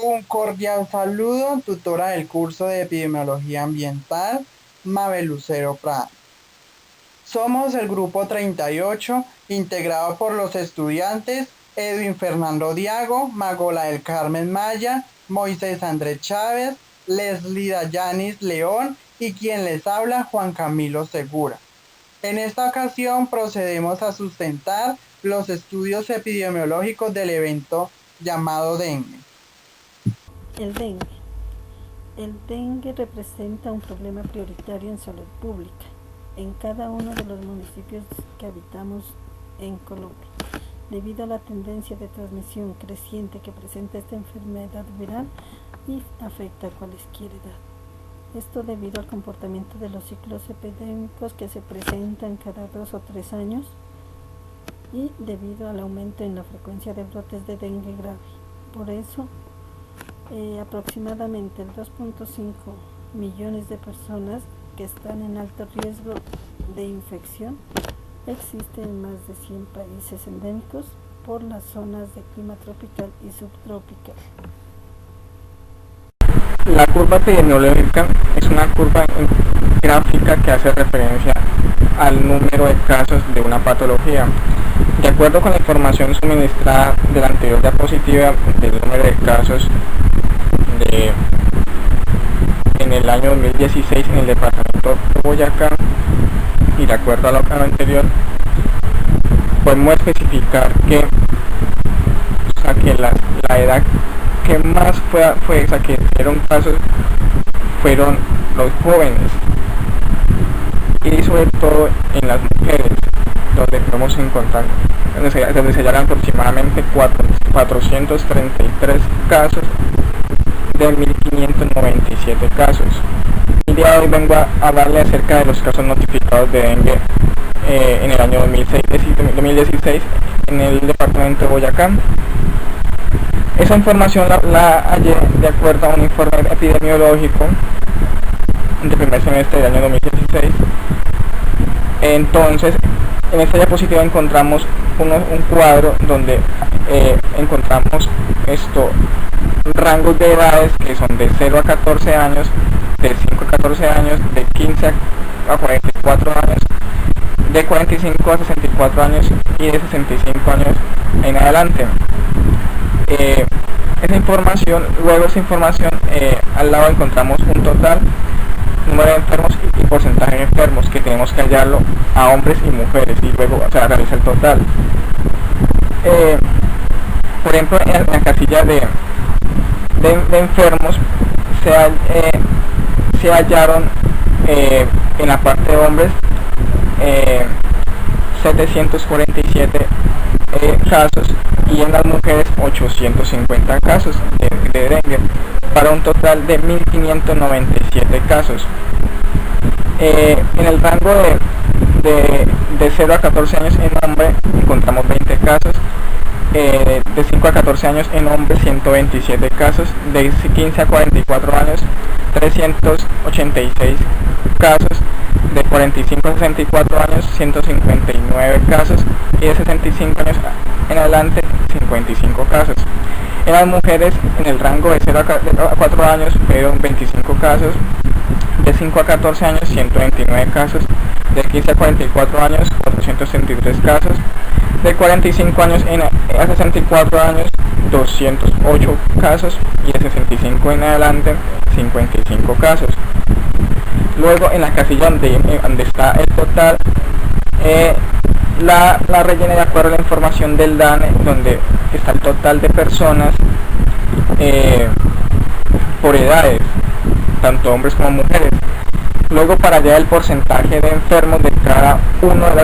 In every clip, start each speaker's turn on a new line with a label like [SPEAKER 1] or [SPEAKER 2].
[SPEAKER 1] Un cordial saludo, tutora del curso de Epidemiología Ambiental, Mabel Lucero Prada. Somos el grupo 38, integrado por los estudiantes Edwin Fernando Diago, Magola del Carmen Maya, Moisés Andrés Chávez, Leslie Dayanis León y quien les habla, Juan Camilo Segura. En esta ocasión procedemos a sustentar los estudios epidemiológicos del evento llamado dengue.
[SPEAKER 2] El dengue. El dengue representa un problema prioritario en salud pública en cada uno de los municipios que habitamos en Colombia, debido a la tendencia de transmisión creciente que presenta esta enfermedad viral y afecta a cualquier edad. Esto debido al comportamiento de los ciclos epidémicos que se presentan cada 2 o 3 años y debido al aumento en la frecuencia de brotes de dengue grave. Por eso, aproximadamente 2.5 millones de personas que están en alto riesgo de infección existen en más de 100 países endémicos por las zonas de clima tropical y subtropical.
[SPEAKER 3] La curva epidemiológica es una curva gráfica que hace referencia al número de casos de una patología. De acuerdo con la información suministrada de la anterior diapositiva del número de casos en el año 2016 en el departamento de Boyacá, y de acuerdo a lo anterior, podemos especificar que la edad que más que dieron casos fueron los jóvenes, y sobre todo en las mujeres, donde podemos encontrar, donde se hallan aproximadamente 433 casos de 1597 casos. El día de hoy vengo a hablarle acerca de los casos notificados de dengue en el año 2016 en el departamento de Boyacá. Esa información la hallé de acuerdo a un informe epidemiológico del primer semestre del año 2016. Entonces, en esta diapositiva encontramos un cuadro donde encontramos rangos de edades que son de 0 a 14 años, de 5 a 14 años, de 15 a 44 años, de 45 a 64 años y de 65 años en adelante. Luego esa información, al lado encontramos un total, número de enfermos y porcentaje de enfermos, que tenemos que hallarlo a hombres y mujeres, y luego se realiza el total. Por ejemplo, en la casilla de enfermos se hallaron en la parte de hombres 747 casos, y en las mujeres 850 casos de dengue, para un total de 1597 casos. En el rango de 0 a 14 años en hombre encontramos 20 casos, de 5 a 14 años en hombres 127 casos, de 15 a 44 años 386 casos, de 45 a 64 años 159 casos, y de 65 años en adelante 55 casos. En las mujeres, en el rango de 0 a 4 años fueron 25 casos, de 5 a 14 años 129 casos, de 15 a 44 años 463 casos, de 45 años a 64 años 208 casos, y de 65 en adelante 55 casos. Luego, en la casilla donde está el total, la rellené de acuerdo a la información del DANE, donde está el total de personas por edades, tanto hombres como mujeres. Luego, para hallar el porcentaje de enfermos de cada uno de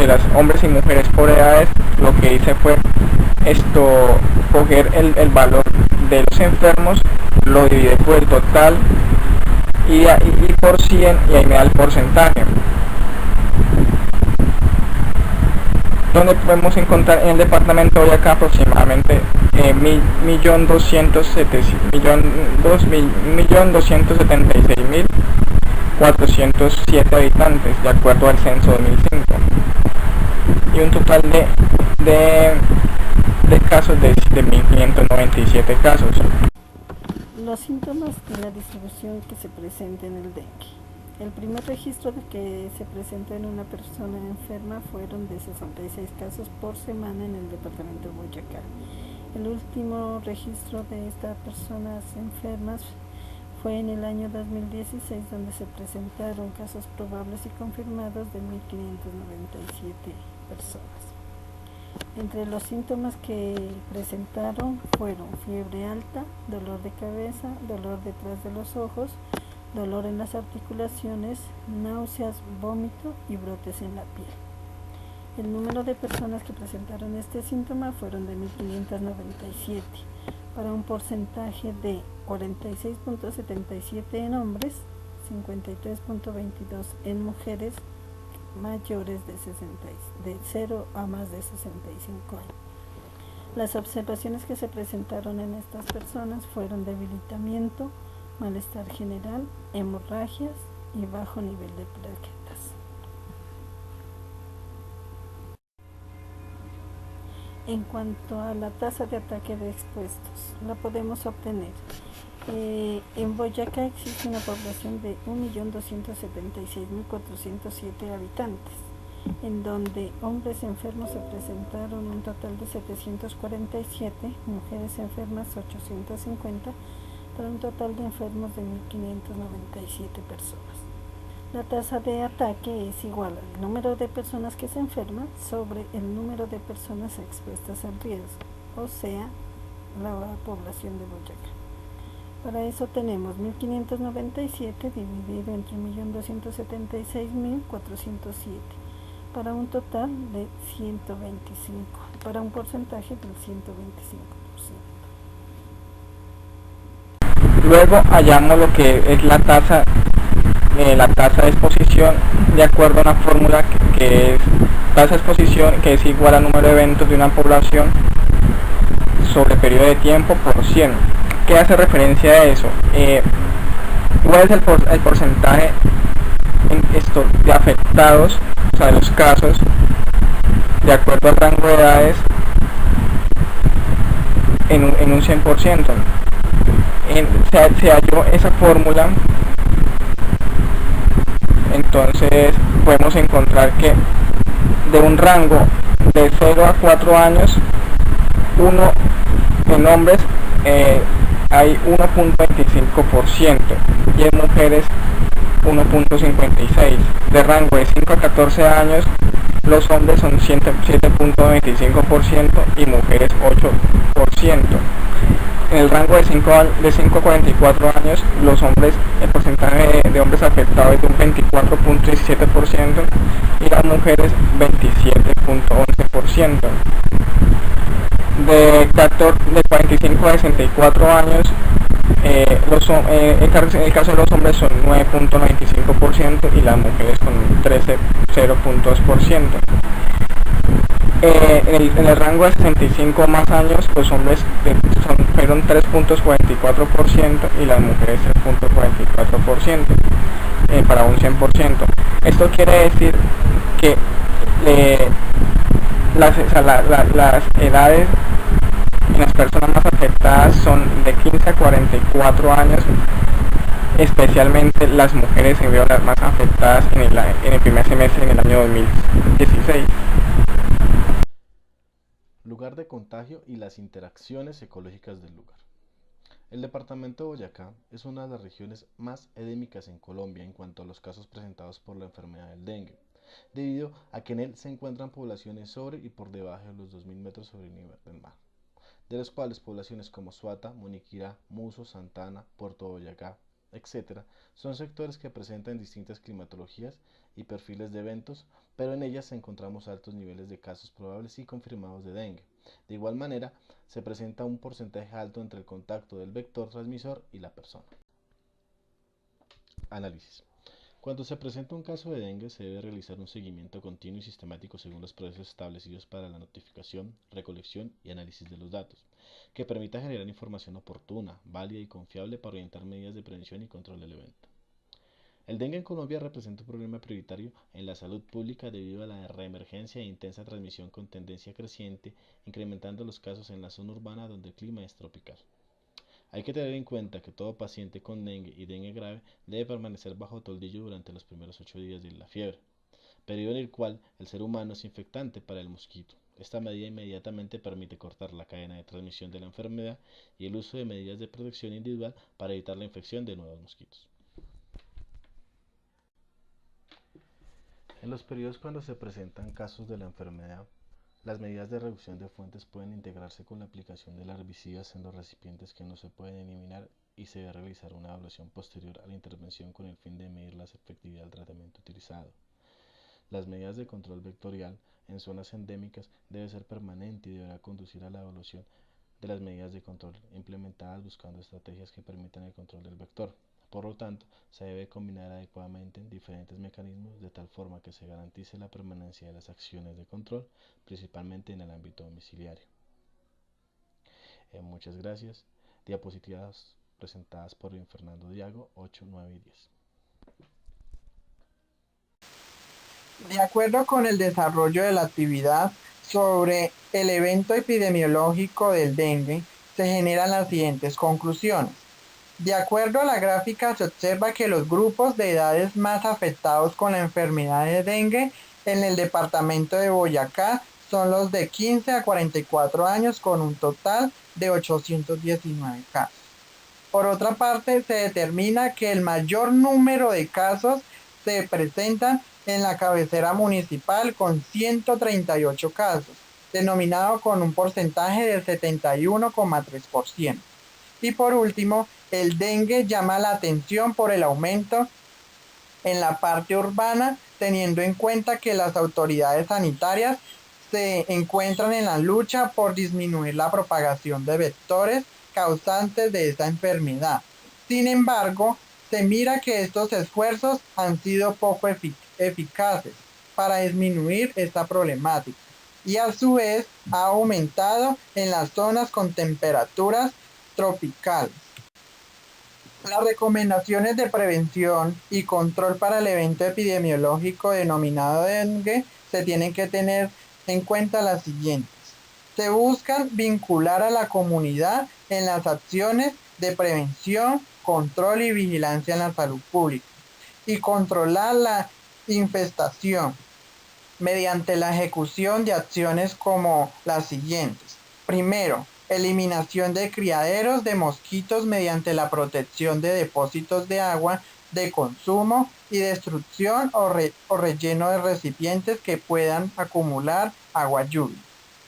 [SPEAKER 3] las hombres y mujeres por edades, lo que hice fue coger el valor de los enfermos, lo dividí por el total y por 100, y ahí me da el porcentaje, donde podemos encontrar en el departamento de Boyacá aproximadamente 1.276.407 habitantes, de acuerdo al censo 2005, y un total de casos de 1.597 casos.
[SPEAKER 2] Los síntomas y la distribución que se presenta en el dengue. El primer registro de que se presentó en una persona enferma fueron de 66 casos por semana en el departamento de Boyacá. El último registro de estas personas enfermas fue en el año 2016, donde se presentaron casos probables y confirmados de 1.597 personas. Entre los síntomas que presentaron fueron fiebre alta, dolor de cabeza, dolor detrás de los ojos, dolor en las articulaciones, náuseas, vómito y brotes en la piel. El número de personas que presentaron este síntoma fueron de 1.597, para un porcentaje de 46.77 en hombres, 53.22 en mujeres mayores de 0 a más de 65 años. Las observaciones que se presentaron en estas personas fueron debilitamiento, malestar general, hemorragias y bajo nivel de plaquetas. En cuanto a la tasa de ataque de expuestos, la podemos obtener. En Boyacá existe una población de 1.276.407 habitantes, en donde hombres enfermos se presentaron un total de 747, mujeres enfermas 850, para un total de enfermos de 1.597 personas. La tasa de ataque es igual al número de personas que se enferman sobre el número de personas expuestas al riesgo, o sea, la población de Boyacá. Para eso tenemos 1.597 dividido entre 1.276.407, para un total de 125, para un porcentaje del 125%.
[SPEAKER 3] Luego hallamos lo que es la tasa de exposición de acuerdo a una fórmula que es tasa de exposición, que es igual al número de eventos de una población sobre periodo de tiempo por 100. ¿Qué hace referencia a eso? ¿Cuál es el porcentaje de afectados, o sea, de los casos, de acuerdo al rango de edades en un 100%? Se halló esa fórmula. Entonces podemos encontrar que de un rango de 0 a 4 años, en hombres hay 1.25% y en mujeres 1.56%. De rango de 5 a 14 años, los hombres son 7.25% y mujeres 8%. En el rango de 5 a 44 años, los hombres, el porcentaje de hombres afectados es de un 24.17% y las mujeres 27.11%. De 45 a 64 años, en el caso de los hombres son 9.95% y las mujeres con 0.2%. En el rango de 65 más años, los hombres fueron 3.44% y las mujeres 3.44%, para un 100%. Esto quiere decir que las edades en las personas más afectadas son de 15 a 44 años, especialmente las mujeres se vieron las más afectadas en el primer semestre en el año 2016.
[SPEAKER 4] Lugar de contagio y las interacciones ecológicas del lugar. El departamento de Boyacá es una de las regiones más endémicas en Colombia en cuanto a los casos presentados por la enfermedad del dengue, debido a que en él se encuentran poblaciones sobre y por debajo de los 2.000 metros sobre el nivel del mar, de los cuales poblaciones como Suata, Moniquirá, Muso, Santana, Puerto Boyacá, etc., son sectores que presentan distintas climatologías y perfiles de eventos, pero en ellas encontramos altos niveles de casos probables y confirmados de dengue. De igual manera, se presenta un porcentaje alto entre el contacto del vector transmisor y la persona. Análisis. Cuando se presenta un caso de dengue, se debe realizar un seguimiento continuo y sistemático según los procesos establecidos para la notificación, recolección y análisis de los datos, que permita generar información oportuna, válida y confiable para orientar medidas de prevención y control del evento. El dengue en Colombia representa un problema prioritario en la salud pública debido a la reemergencia e intensa transmisión con tendencia creciente, incrementando los casos en la zona urbana donde el clima es tropical. Hay que tener en cuenta que todo paciente con dengue y dengue grave debe permanecer bajo toldillo durante los primeros 8 días de la fiebre, periodo en el cual el ser humano es infectante para el mosquito. Esta medida inmediatamente permite cortar la cadena de transmisión de la enfermedad y el uso de medidas de protección individual para evitar la infección de nuevos mosquitos. En los periodos cuando se presentan casos de la enfermedad, las medidas de reducción de fuentes pueden integrarse con la aplicación de herbicidas en los recipientes que no se pueden eliminar y se debe realizar una evaluación posterior a la intervención con el fin de medir la efectividad del tratamiento utilizado. Las medidas de control vectorial en zonas endémicas debe ser permanente y deberá conducir a la evaluación de las medidas de control implementadas buscando estrategias que permitan el control del vector. Por lo tanto, se debe combinar adecuadamente diferentes mecanismos de tal forma que se garantice la permanencia de las acciones de control, principalmente en el ámbito domiciliario. Muchas gracias. Diapositivas presentadas por Fernando Diago, 8, 9 y 10.
[SPEAKER 1] De acuerdo con el desarrollo de la actividad sobre el evento epidemiológico del dengue, se generan las siguientes conclusiones. De acuerdo a la gráfica, se observa que los grupos de edades más afectados con la enfermedad de dengue en el departamento de Boyacá son los de 15 a 44 años con un total de 819 casos. Por otra parte, se determina que el mayor número de casos se presentan en la cabecera municipal con 138 casos, denominado con un porcentaje del 71,3%. Y por último, el dengue llama la atención por el aumento en la parte urbana, teniendo en cuenta que las autoridades sanitarias se encuentran en la lucha por disminuir la propagación de vectores causantes de esta enfermedad. Sin embargo, se mira que estos esfuerzos han sido poco eficaces para disminuir esta problemática y a su vez ha aumentado en las zonas con temperaturas tropicales. Las recomendaciones de prevención y control para el evento epidemiológico denominado dengue se tienen que tener en cuenta las siguientes. Se buscan vincular a la comunidad en las acciones de prevención, control y vigilancia en la salud pública y controlar la infestación mediante la ejecución de acciones como las siguientes. Primero, eliminación de criaderos de mosquitos mediante la protección de depósitos de agua de consumo y destrucción o relleno de recipientes que puedan acumular agua lluvia.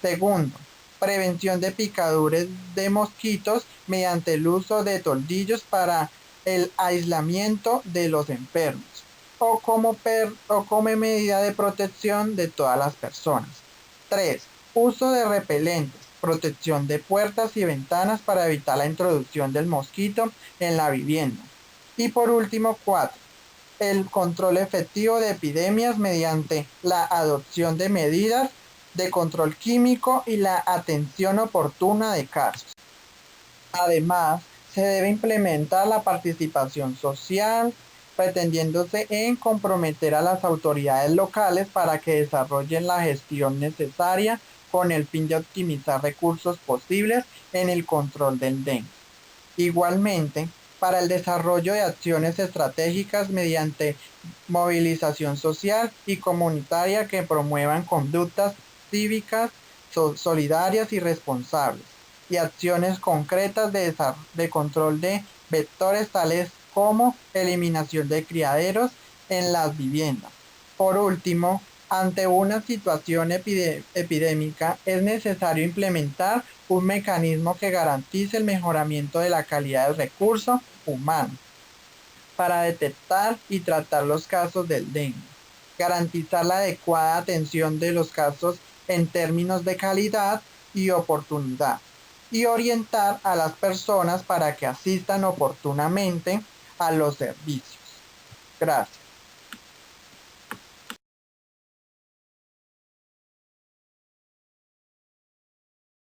[SPEAKER 1] Segundo, prevención de picaduras de mosquitos mediante el uso de toldillos para el aislamiento de los enfermos o como medida de protección de todas las personas. 3. Uso de repelentes, protección de puertas y ventanas para evitar la introducción del mosquito en la vivienda. Y por último, 4. El control efectivo de epidemias mediante la adopción de medidas de control químico y la atención oportuna de casos. Además, se debe implementar la participación social, pretendiéndose en comprometer a las autoridades locales para que desarrollen la gestión necesaria con el fin de optimizar recursos posibles en el control del dengue. Igualmente, para el desarrollo de acciones estratégicas mediante movilización social y comunitaria que promuevan conductas cívicas, solidarias y responsables, y acciones concretas de control de vectores tales como eliminación de criaderos en las viviendas. Por último, ante una situación epidémica es necesario implementar un mecanismo que garantice el mejoramiento de la calidad del recurso humano para detectar y tratar los casos del dengue, garantizar la adecuada atención de los casos en términos de calidad y oportunidad, y orientar a las personas para que asistan oportunamente a los servicios. Gracias.